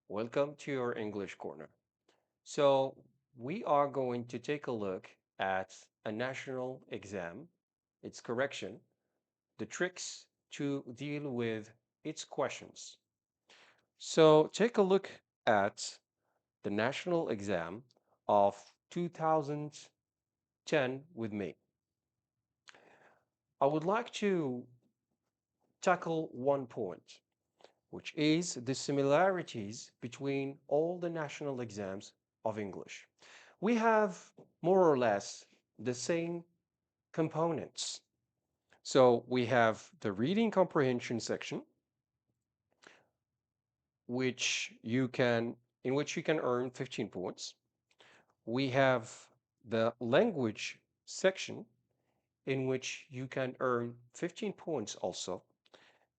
Welcome to your English Corner. So, we are going to take a look at a national exam, its correction, the tricks to deal with its questions. So, take a look at the national exam of 2010 with me. I would like to tackle one point, which is the similarities between all the national exams of English. We have more or less the same components. So we have the reading comprehension section, which you can in which you can earn 15 points. We have the language section in which you can earn 15 points also.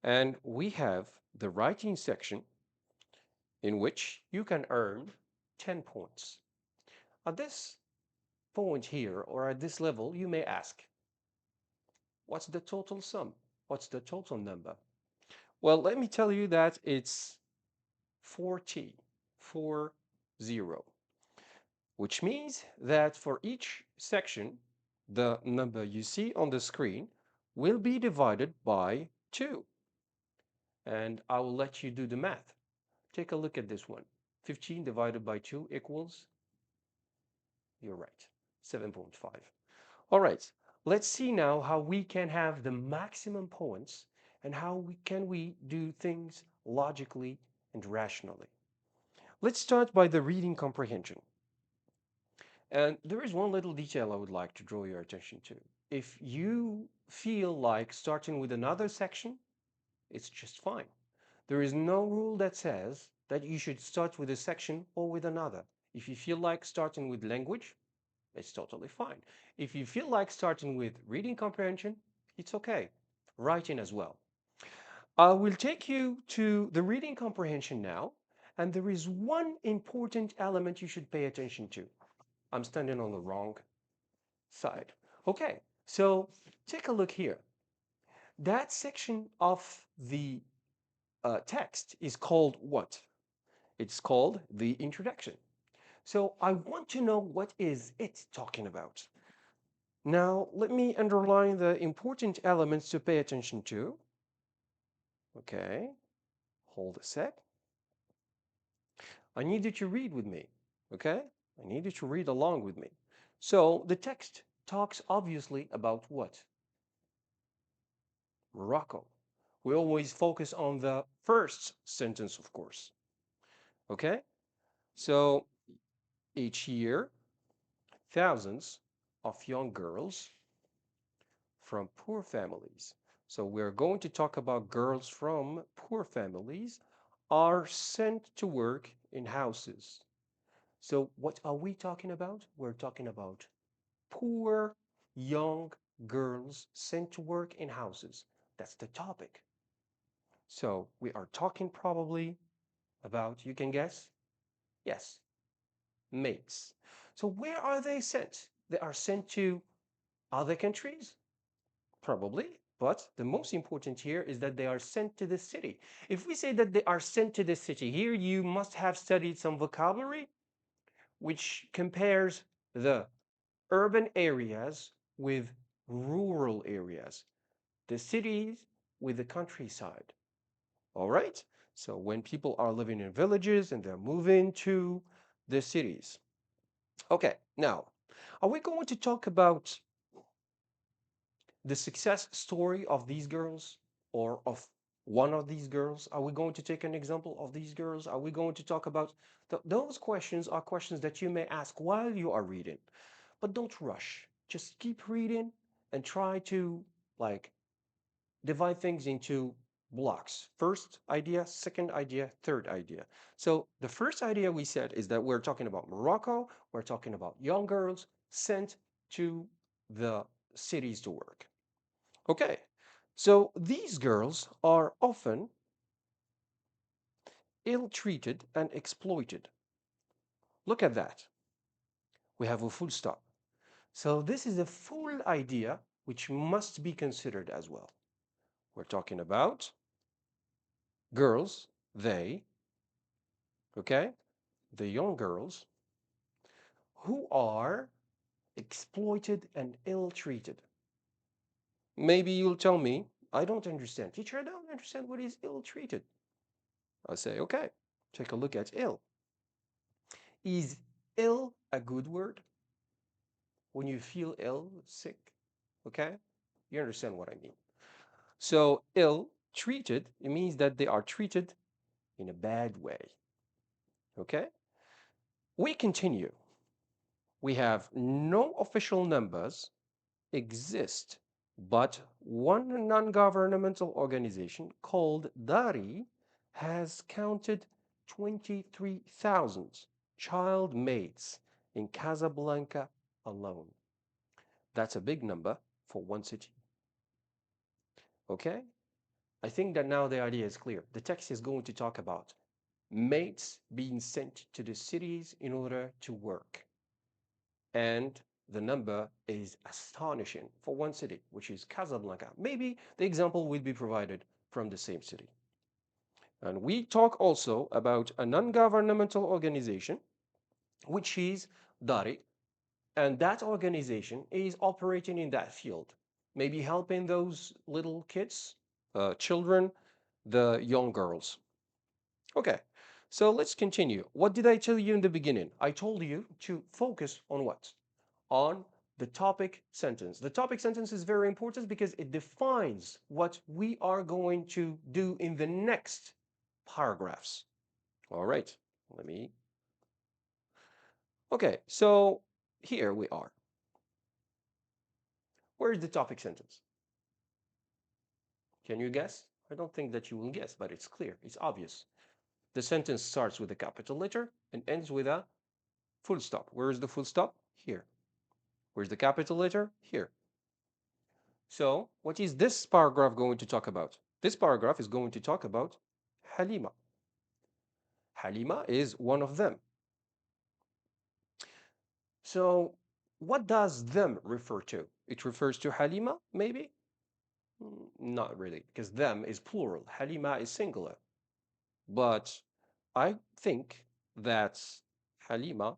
And we have the writing section in which you can earn 10 points. At this point here, or at this level, you may ask, what's the total sum? What's the total number? Well, let me tell you that it's 40, 40, which means that for each section, the number you see on the screen will be divided by 2. And I will let you do the math. Take a look at this one. 15 divided by 2 equals, you're right, 7.5. All right, let's see now how we can have the maximum points and how we do things logically and rationally. Let's start by the reading comprehension. And there is one little detail I would like to draw your attention to. If you feel like starting with another section, it's just fine. There is no rule that says that you should start with a section or with another. If you feel like starting with language, it's totally fine. If you feel like starting with reading comprehension, it's okay. Writing as well. I will take you to the reading comprehension now, and there is one important element you should pay attention to. I'm standing on the wrong side. Okay, so take a look here. That section of the text is called what? It's called the introduction. So I want to know what is it talking about. Now, let me underline the important elements to pay attention to. Okay, hold a sec. I need you to read with me. Okay, I need you to read along with me. So the text talks obviously about what? Morocco. We always focus on the first sentence, of course. Okay, so each year, thousands of young girls from poor families. So we're going to talk about girls from poor families are sent to work in houses. So what are we talking about? We're talking about poor young girls sent to work in houses. That's the topic. So we are talking probably about, you can guess? Yes, maids. So where are they sent? They are sent to other countries? Probably. But the most important here is that they are sent to the city. If we say that they are sent to the city, here you must have studied some vocabulary which compares the urban areas with rural areas, the cities with the countryside. All right? So when people are living in villages and they're moving to the cities. Okay, now, are we going to talk about the success story of these girls or of one of these girls? Are we going to take an example of these girls? Are we going to talk about those questions are questions that you may ask while you are reading, but don't rush. Just keep reading and try to like divide things into blocks. First idea, second idea, third idea. So the first idea we said is that we're talking about Morocco. We're talking about young girls sent to the cities to work. Okay, so these girls are often ill-treated and exploited. Look at that. We have a full stop. So this is a full idea which must be considered as well. We're talking about girls, they okay? The young girls who are exploited and ill-treated. Maybe you'll tell me, I don't understand. Teacher, I don't understand what is ill-treated. I say, okay, take a look at ill. Is ill a good word? When you feel ill, sick, okay? You understand what I mean. So ill-treated, it means that they are treated in a bad way, okay? We continue. We have no official numbers exist, but one non-governmental organization called Dari has counted 23,000 child maids in Casablanca alone. That's a big number for one city. Okay? I think that now the idea is clear. The text is going to talk about maids being sent to the cities in order to work. And the number is astonishing for one city, which is Casablanca. Maybe the example will be provided from the same city. And we talk also about a non-governmental organization, which is Dari, and that organization is operating in that field, maybe helping those little kids, children, the young girls. Okay, so let's continue. What did I tell you in the beginning? I told you to focus on what? On the topic sentence. The topic sentence is very important because it defines what we are going to do in the next paragraphs. All right, let me. Okay, so here we are. Where is the topic sentence? Can you guess? I don't think that you will guess, but it's clear, it's obvious. The sentence starts with a capital letter and ends with a full stop. Where is the full stop? Here. Where's the capital letter? Here. So what is this paragraph going to talk about? This paragraph is going to talk about Halima. Halima is one of them. So what does them refer to? It refers to Halima, maybe? Not really, because them is plural. Halima is singular. But I think that Halima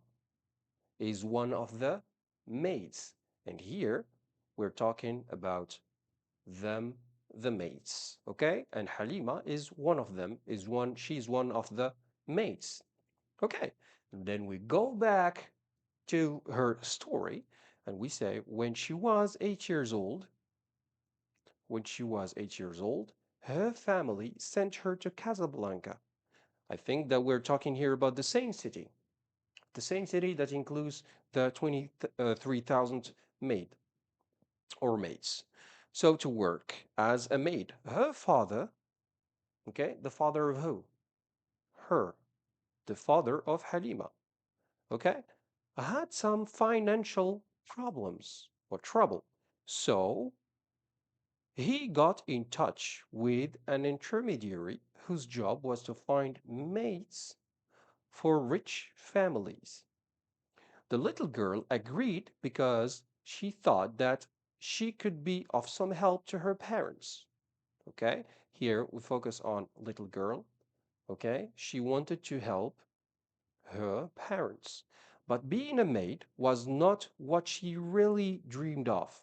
is one of the maids. And here we're talking about them, the maids. Okay? And Halima is one of them, she's one of the maids. Okay. And then we go back to her story and we say when she was 8 years old, her family sent her to Casablanca. I think that we're talking here about the same city that includes the 23,000 maid or maids. So to work as a maid, her father, okay, the father of who? Her, the father of Halima, okay, had some financial problems or trouble. So he got in touch with an intermediary whose job was to find mates for rich families. The little girl agreed because she thought that she could be of some help to her parents. Okay, here we focus on little girl. Okay, she wanted to help her parents, but being a maid was not what she really dreamed of.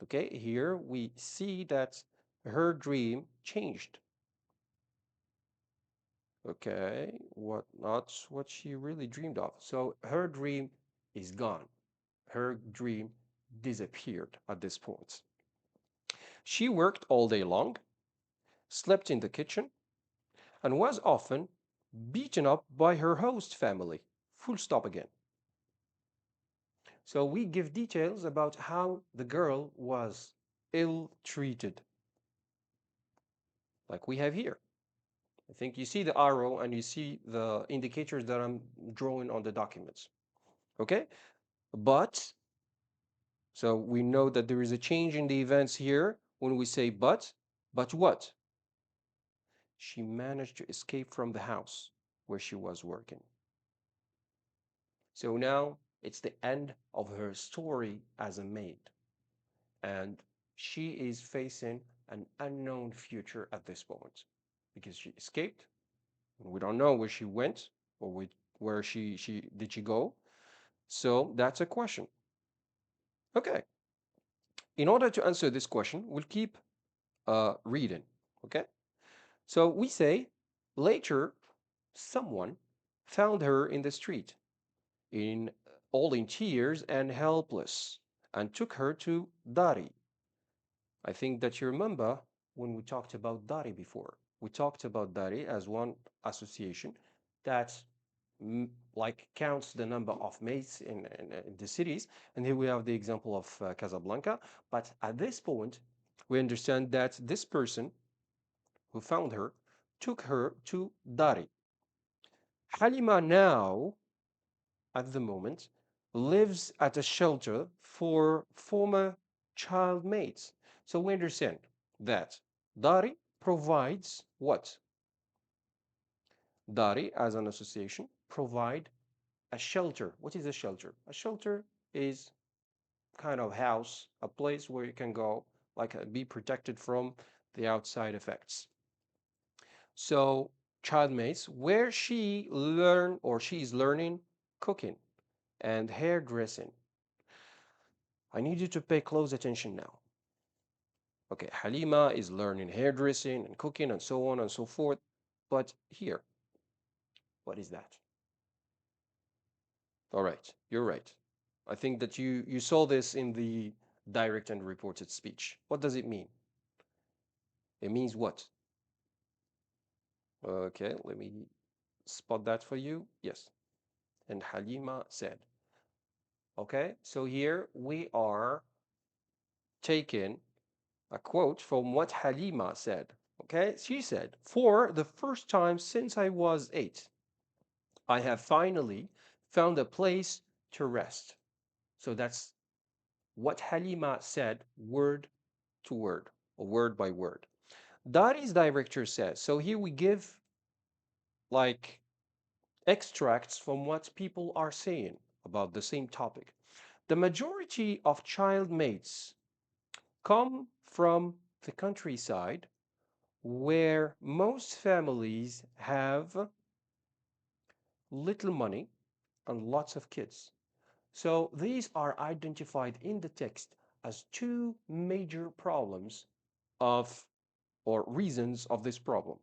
Okay, here we see that her dream changed. Okay, not what she really dreamed of. So her dream is gone. Her dream disappeared at this point. She worked all day long, slept in the kitchen, and was often beaten up by her host family. Full stop again. So we give details about how the girl was ill-treated, like we have here. I think you see the arrow and you see the indicators that I'm drawing on the documents. Okay? But, so we know that there is a change in the events here when we say but what? She managed to escape from the house where she was working. So now it's the end of her story as a maid. And she is facing an unknown future at this moment because she escaped. We don't know where she went. or where she did she go? So that's a question. Okay. In order to answer this question, we'll keep reading. Okay. So we say later, someone found her in the street, in all in tears and helpless, and took her to Dari. I think that you remember when we talked about Dari before. We talked about Dari as one association that like counts the number of maids in the cities. And here we have the example of Casablanca. But at this point, we understand that this person who found her took her to Dari. Halima now, at the moment, lives at a shelter for former child maids. So we understand that Dari provides what? Dari, as an association, provide a shelter. What is a shelter? A shelter is kind of house, a place where you can go, like be protected from the outside effects. So child maids, where she learn or she is learning cooking and hairdressing. I need you to pay close attention now. Okay, Halima is learning hairdressing and cooking and so on and so forth. But here, what is that? All right, you're right. I think that you saw this in the direct and reported speech. What does it mean? It means what? Okay, let me spot that for you. Yes. And Halima said. Okay, so here we are taking a quote from what Halima said. Okay, she said, "For the first time since I was 8, I have finally found a place to rest." So that's what Halima said, word to word, or word by word. Dari's director says, so here we give like extracts from what people are saying about the same topic. The majority of child mates come from the countryside where most families have little money and lots of kids. So these are identified in the text as two major problems of or reasons of this problem.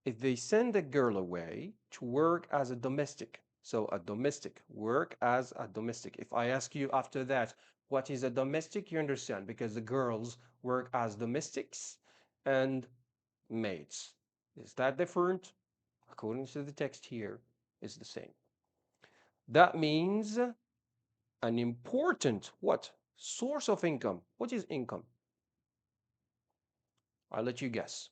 If they send a girl away to work as a domestic, so a domestic, work as a domestic. If I ask you after that, what is a domestic, you understand, because the girls work as domestics and maids. Is that different? According to the text here, it's the same. That means an important what? Source of income. What is income? I'll let you guess.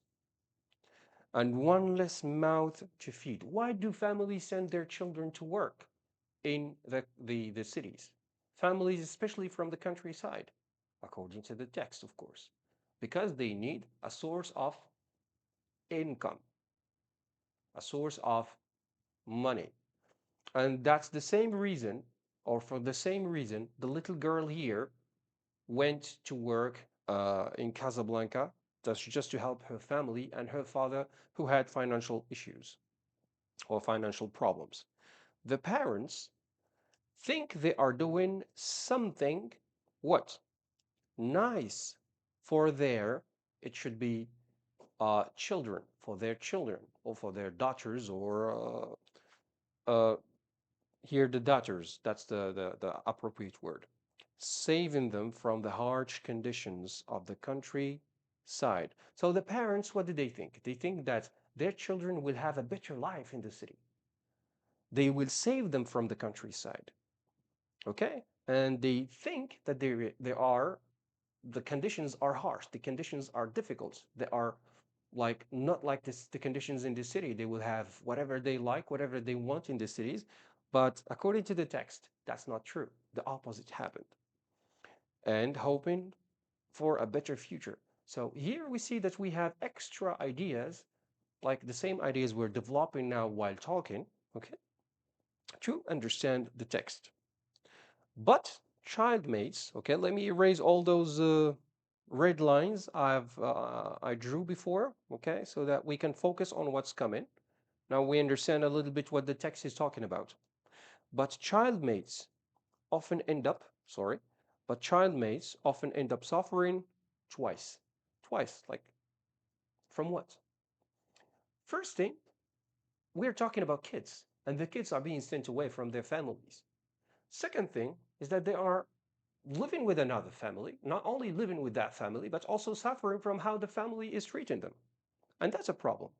And one less mouth to feed. Why do families send their children to work in the cities? Families, especially from the countryside, according to the text, of course, because they need a source of income, a source of money. And that's the same reason, or for the same reason, the little girl here went to work in Casablanca just to help her family and her father who had financial issues or financial problems. The parents think they are doing something what? Nice for their, it should be children, for their children or for their daughters or here the daughters, that's the appropriate word. Saving them from the harsh conditions of the countryside. So the parents, what do they think? They think that their children will have a better life in the city. They will save them from the countryside. Okay? And they think that the conditions are harsh, the conditions are difficult. They are like not like the conditions in the city. They will have whatever they like, whatever they want in the cities. But according to the text, that's not true. The opposite happened. And hoping for a better future. So here we see that we have extra ideas, like the same ideas we're developing now while talking, okay, to understand the text. But child mates, okay, let me erase all those red lines I drew before, okay, so that we can focus on what's coming. Now we understand a little bit what the text is talking about. But childmates often end up, sorry, but childmates often end up suffering twice. Twice, like from what? First thing, we're talking about kids, and the kids are being sent away from their families. Second thing is that they are living with another family, not only living with that family, but also suffering from how the family is treating them. And that's a problem.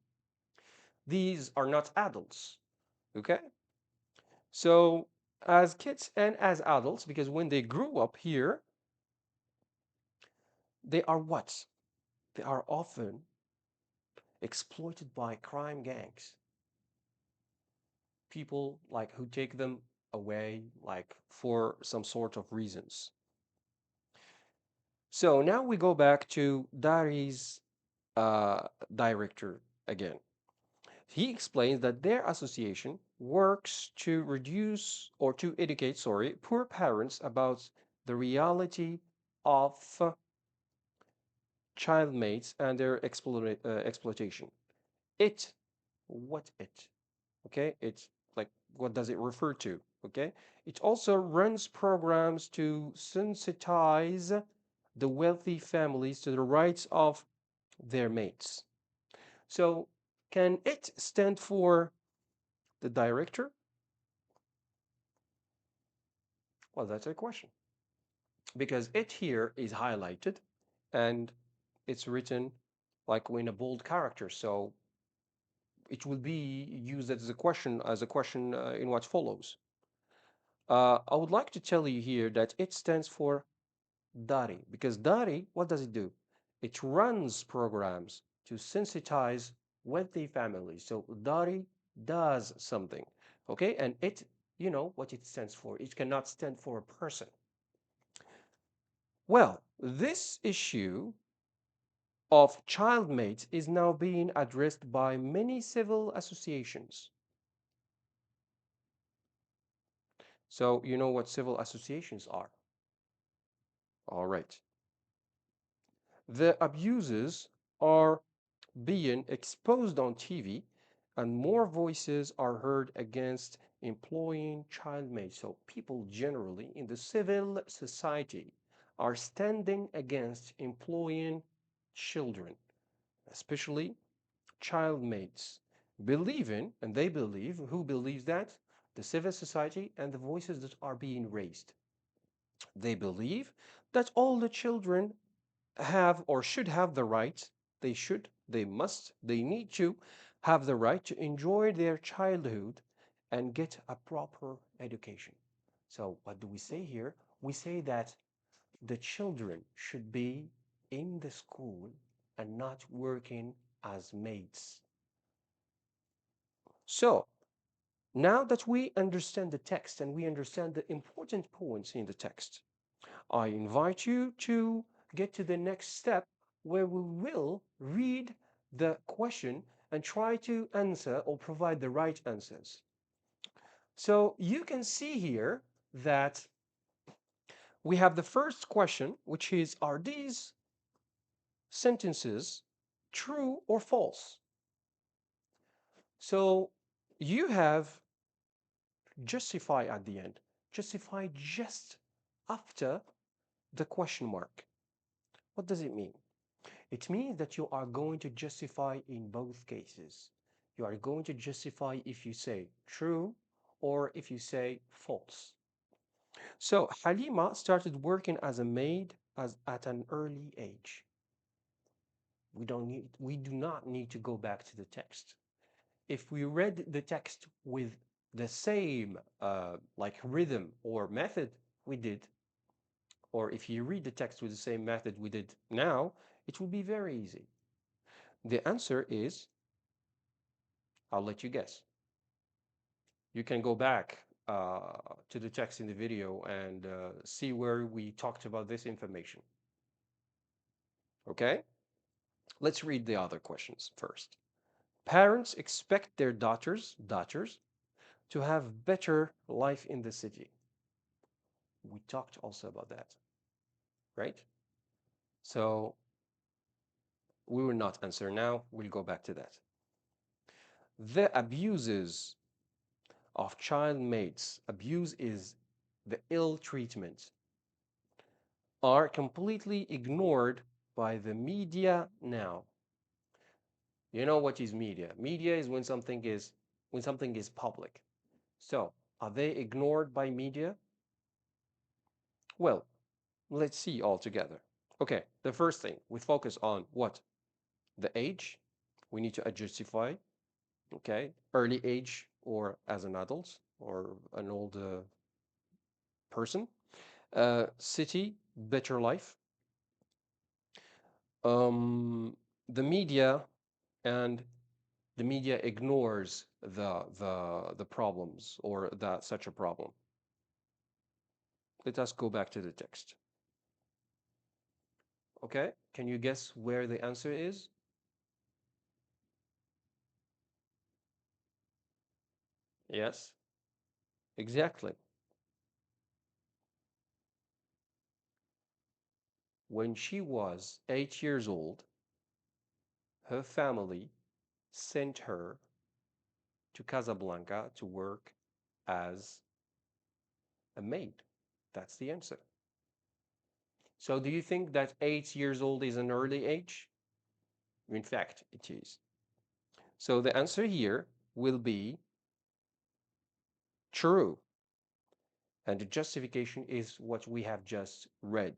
These are not adults, okay? So, as kids and as adults, because when they grew up here, they are what? They are often exploited by crime gangs, people like who take them away like for some sort of reasons. So now we go back to Dari's director again. He explains that their association works to reduce or to educate, sorry, poor parents about the reality of childmates and their exploitation. It, what it? Okay, it's like what does it refer to? Okay, it also runs programs to sensitize the wealthy families to the rights of their mates. So, can it stand for the director? Well, that's a question because it here is highlighted and it's written like in a bold character. So it will be used as a question in what follows. I would like to tell you here that it stands for Dari because Dari, what does it do? It runs programs to sensitize wealthy families. So Dari does something, okay? And it, you know what it stands for. It cannot stand for a person. Well, this issue of childmates is now being addressed by many civil associations. So you know what civil associations are. All right. The abuses are being exposed on TV, and more voices are heard against employing childmates. So people generally in the civil society are standing against employing children, especially childmates, believing, and they believe, who believes that? The civil society and the voices that are being raised. They believe that all the children have or should have the right, they must, they need to have the right to enjoy their childhood and get a proper education. So, what do we say here? We say that the children should be in the school and not working as maids. So, now that we understand the text and we understand the important points in the text, I invite you to get to the next step where we will read the question and try to answer or provide the right answers. So you can see here that we have the first question, which is, are these sentences true or false? So you have justify at the end. Justify just after the question mark. What does it mean? It means that you are going to justify in both cases. You are going to justify if you say true or if you say false. So Halima started working as a maid at an early age. We do not need to go back to the text. If we read the text with the same like rhythm or method we did, or if you read the text with the same method we did now, it will be very easy. The answer is, I'll let you guess. You can go back to the text in the video and see where we talked about this information. Okay? Let's read the other questions first. Parents expect their daughters to have better life in the city. We talked also about that, right? So we will not answer now. We'll go back to that. The abuses of child mates, abuse is the ill treatment, are completely ignored by the media now. You know what is media? Media is when something is public. So, are they ignored by media? Well, let's see all together. Okay, the first thing, we focus on what? The age. We need to justify, okay? Early age or as an adult or an old person. City, better life. Um, the media and the media ignores the problems or that such a problem. Let us go back to the text. Okay, can you guess where the answer is? Yes, exactly. When she was 8 years old, her family sent her to Casablanca to work as a maid. That's the answer. So, do you think that 8 years old is an early age? In fact, it is. So, the answer here will be true. And the justification is what we have just read.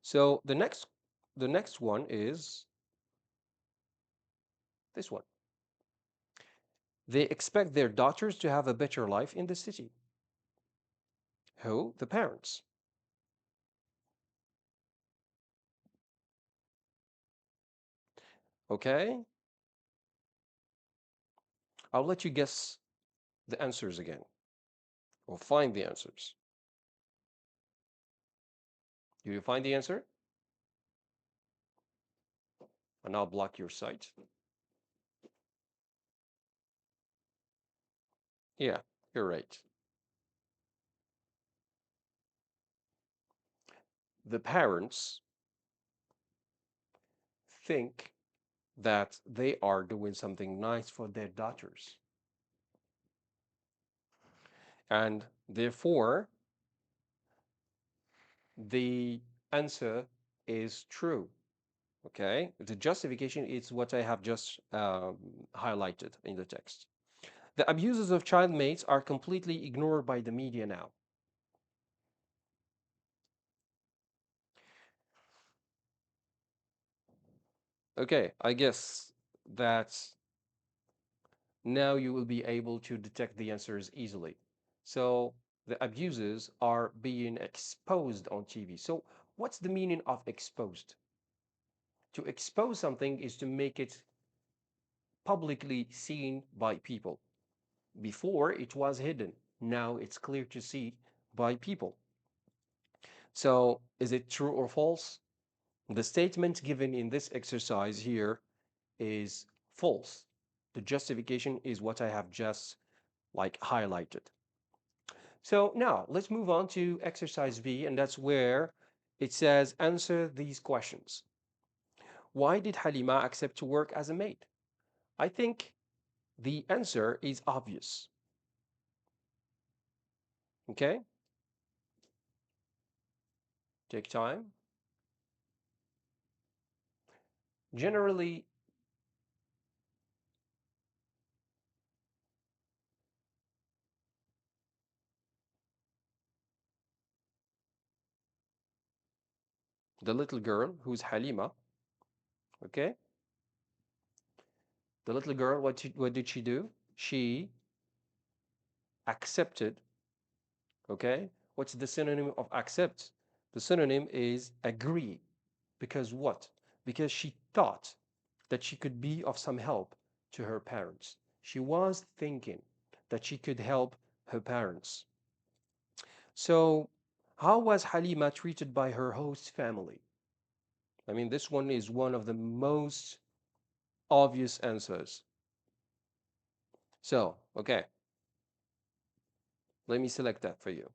So, the next one is this one. They expect their daughters to have a better life in the city. Who? The parents. Okay? I'll let you guess the answers again, or find the answers. Do you find the answer? And I'll block your site. Yeah, you're right. The parents think that they are doing something nice for their daughters. And therefore, the answer is true. Okay, the justification is what I have just highlighted in the text. The abuses of child mates are completely ignored by the media now. Okay, I guess that now you will be able to detect the answers easily. So the abuses are being exposed on TV. So what's the meaning of exposed? To expose something is to make it publicly seen by people. Before it was hidden. Now it's clear to see by people. So is it true or false? The statement given in this exercise here is false. The justification is what I have just like highlighted. So now let's move on to exercise B, and that's where it says answer these questions. Why did Halima accept to work as a maid? I think the answer is obvious. Okay, take time. Generally, the little girl who's Halima, okay, the little girl, what did she do? She accepted, okay? What's the synonym of accept? The synonym is agree. Because what? Because she thought that she could be of some help to her parents. She was thinking that she could help her parents. So, how was Halima treated by her host family? I mean, this one is one of the most obvious answers. So, okay, let me select that for you.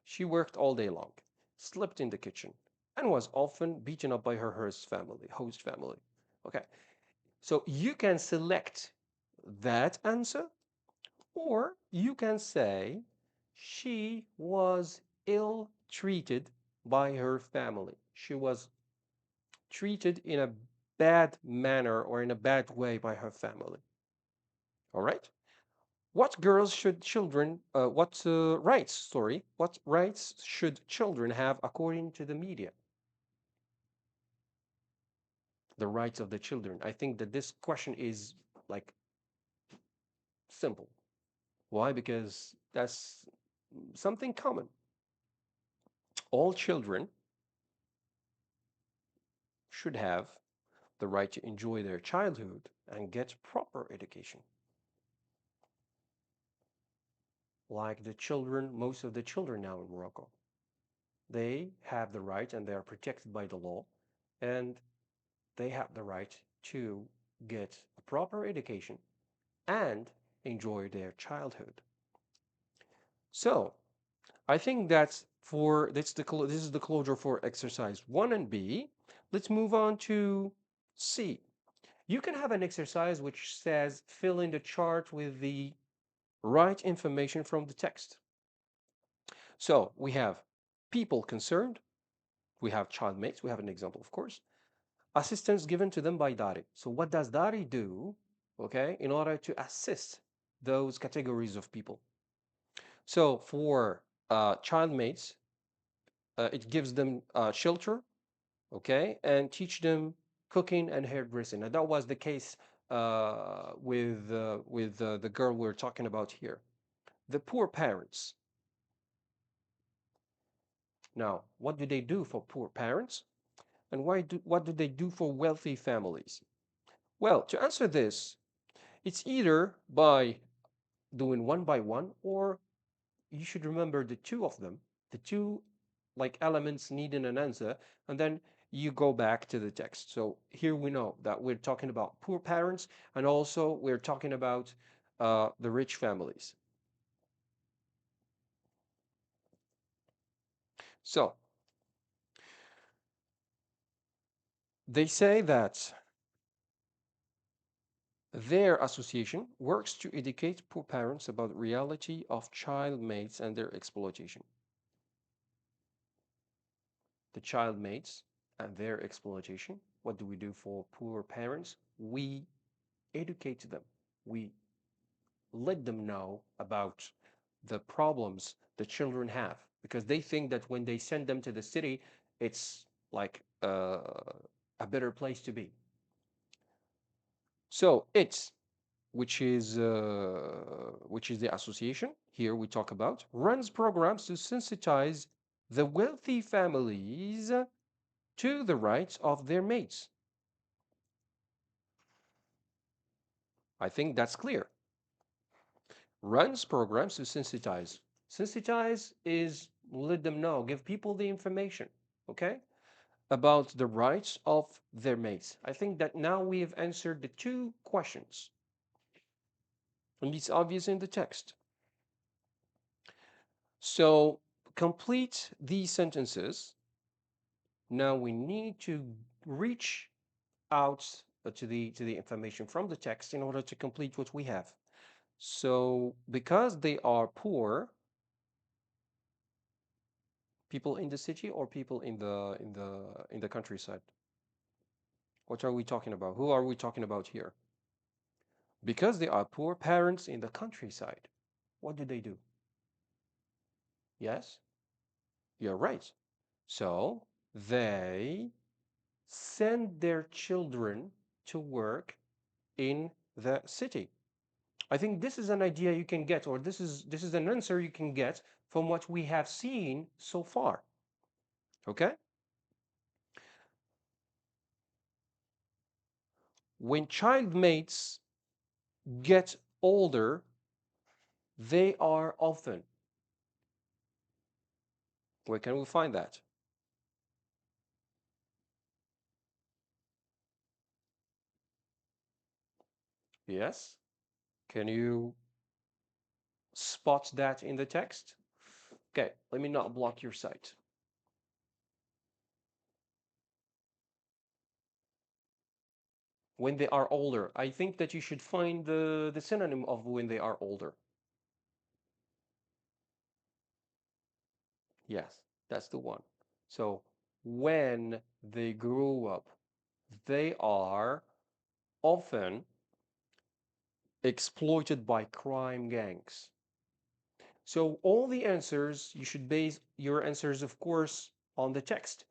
She worked all day long, slept in the kitchen, and was often beaten up by her host family. Okay, So you can select that answer, or you can say she was ill-treated by her family. She was treated in a bad manner or in a bad way by her family. All right? What rights should children have according to the media? The rights of the children. I think that this question is like simple. Why? Because that's something common. All children should have the right to enjoy their childhood and get proper education. Like the children, most of the children now in Morocco, they have the right and they are protected by the law, and they have the right to get a proper education and enjoy their childhood. So I think this is the closure for exercise 1 and B. Let's move on to C. You can have an exercise which says fill in the chart with the right information from the text. So we have people concerned, we have child mates, we have an example, of course, assistance given to them by Dari. So what does Dari do, okay, in order to assist those categories of people? So for child mates, it gives them shelter, okay, and teach them cooking and hairdressing. And that was the case with the girl we're talking about here. The poor parents. Now, what do they do for poor parents? And what do they do for wealthy families? Well, to answer this, it's either by doing one by one, or you should remember the two of them, the two like elements needing an answer, and then you go back to the text. So here we know that we're talking about poor parents, and also we're talking about the rich families. So they say that their association works to educate poor parents about the reality of child mates and their exploitation. The child mates and their exploitation. What do we do for poor parents? We educate them. We let them know about the problems the children have, because they think that when they send them to the city, it's like a better place to be. So it's which is the association here we talk about, runs programs to sensitize the wealthy families to the rights of their mates. I think that's clear. Runs programs to sensitize. Sensitize is let them know, give people the information, okay, about the rights of their mates. I think that now we have answered the two questions, and it's obvious in the text. So complete these sentences. Now we need to reach out to the information from the text in order to complete what we have. So because they are poor, people in the city or people in the countryside? What are we talking about? Who are we talking about here? Because they are poor parents in the countryside. What do they do? Yes, you're right. So they send their children to work in the city. I think this is an idea you can get, or this is an answer you can get from what we have seen so far. Okay? When child mates get older, they are often, where can we find that? Yes? Can you spot that in the text? Okay, let me not block your site. When they are older. I think that you should find the synonym of when they are older. Yes, that's the one. So when they grow up, they are often exploited by crime gangs. So all the answers, you should base your answers, of course, on the text.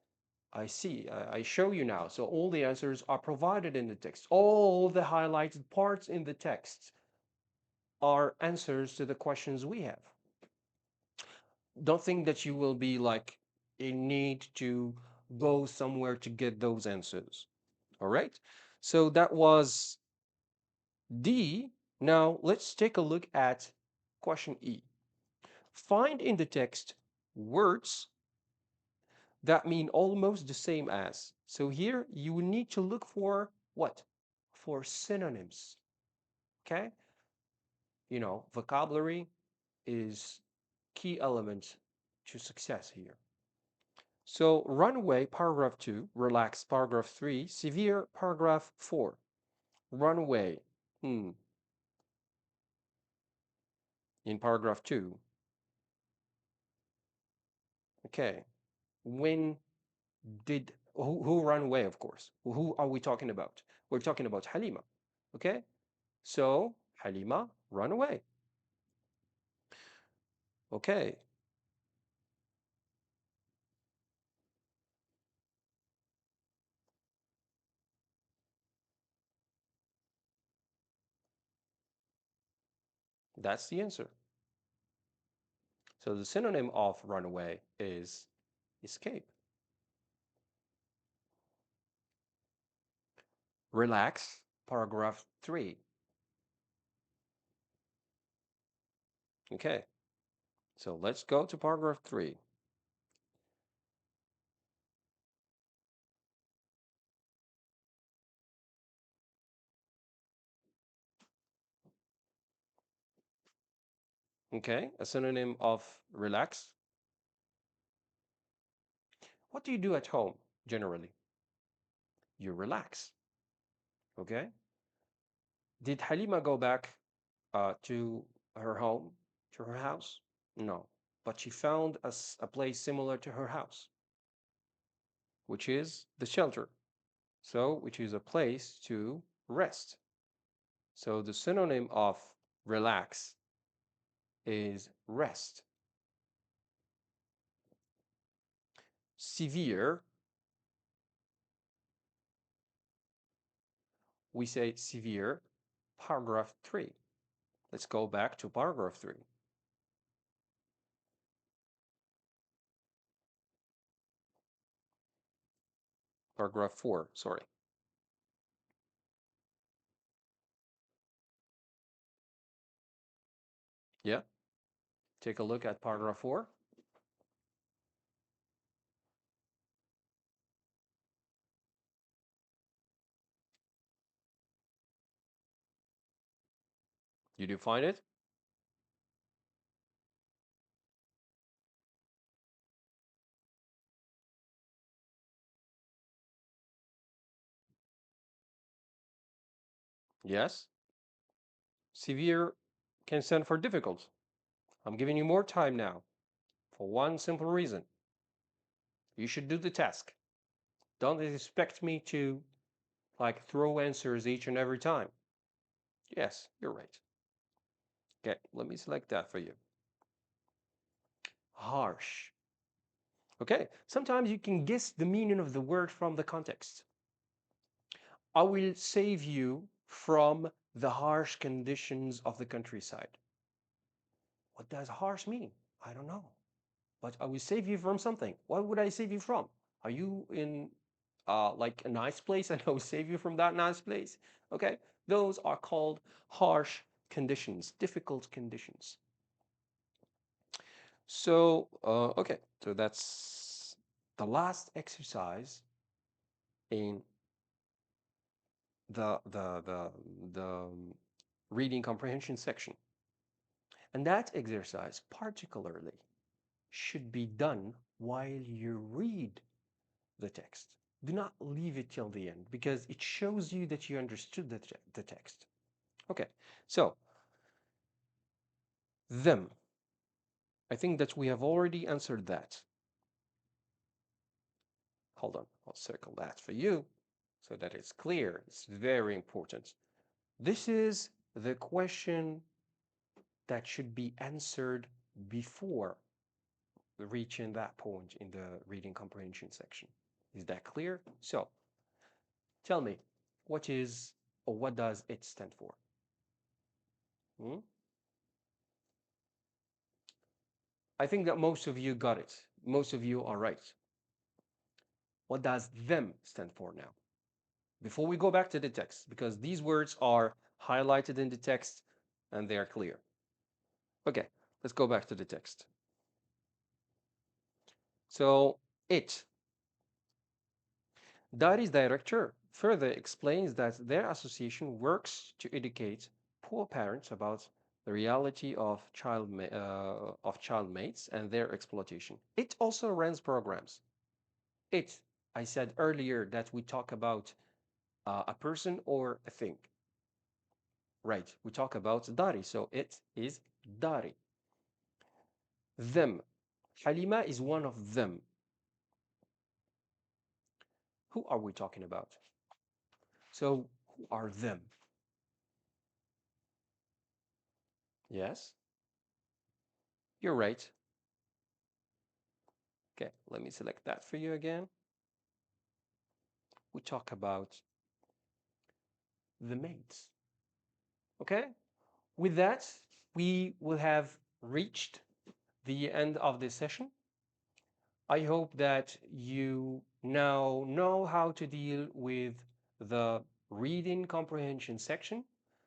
I see, I show you now. So all the answers are provided in the text. All the highlighted parts in the text are answers to the questions we have. Don't think that you will be like in need to go somewhere to get those answers. All right. So that was D. Now let's take a look at question E. Find in the text words that mean almost the same as. So here you will need to look for what? For synonyms. Okay? Vocabulary is key element to success here. So runaway, paragraph 2, relax, paragraph 3, severe, paragraph 4. Runaway, in paragraph 2. Okay. When did who ran away, of course? Who are we talking about? We're talking about Halima. Okay? So Halima run away. Okay. That's the answer. So the synonym of runaway is escape. Relax, paragraph 3. Okay. So let's go to paragraph 3. Okay, a synonym of relax. What do you do at home generally? You relax. Okay. Did Halima go back to her home, to her house? No, but she found a place similar to her house, which is the shelter. So, which is a place to rest. So the synonym of relax is rest. Severe, we say severe, paragraph 3. Let's go back to paragraph 3. Paragraph 4, sorry. Yeah, take a look at paragraph 4. Did you find it? Yes. Severe can stand for difficult. I'm giving you more time now for one simple reason. You should do the task. Don't expect me to like throw answers each and every time. Yes, you're right. Okay, let me select that for you. Harsh. Okay, sometimes you can guess the meaning of the word from the context. I will save you from the harsh conditions of the countryside. What does harsh mean? I don't know. But I will save you from something. What would I save you from? Are you in like a nice place and I will save you from that nice place? Okay, those are called harsh conditions, difficult conditions. So, okay, so that's the last exercise in the reading comprehension section. And that exercise particularly should be done while you read the text. Do not leave it till the end because it shows you that you understood the text. Okay, so them. I think that we have already answered that. Hold on, I'll circle that for you so that it's clear. It's very important. This is the question that should be answered before reaching that point in the reading comprehension section. Is that clear? So tell me, what is or what does it stand for? Hmm? I think that most of you got it. Most of you are right. What does them stand for now? Before we go back to the text, because these words are highlighted in the text and they are clear. Okay, let's go back to the text. So, it. Dari's director further explains that their association works to educate poor parents about the reality of child mates and their exploitation. It also runs programs. It, I said earlier that we talk about a person or a thing. Right, we talk about Dari, so it is Dari. Them. Halima is one of them. Who are we talking about? So, who are them? Yes, you're right. Okay, let me select that for you again. We talk about the mates. Okay, with that, we will have reached the end of this session. I hope that you now know how to deal with the reading comprehension section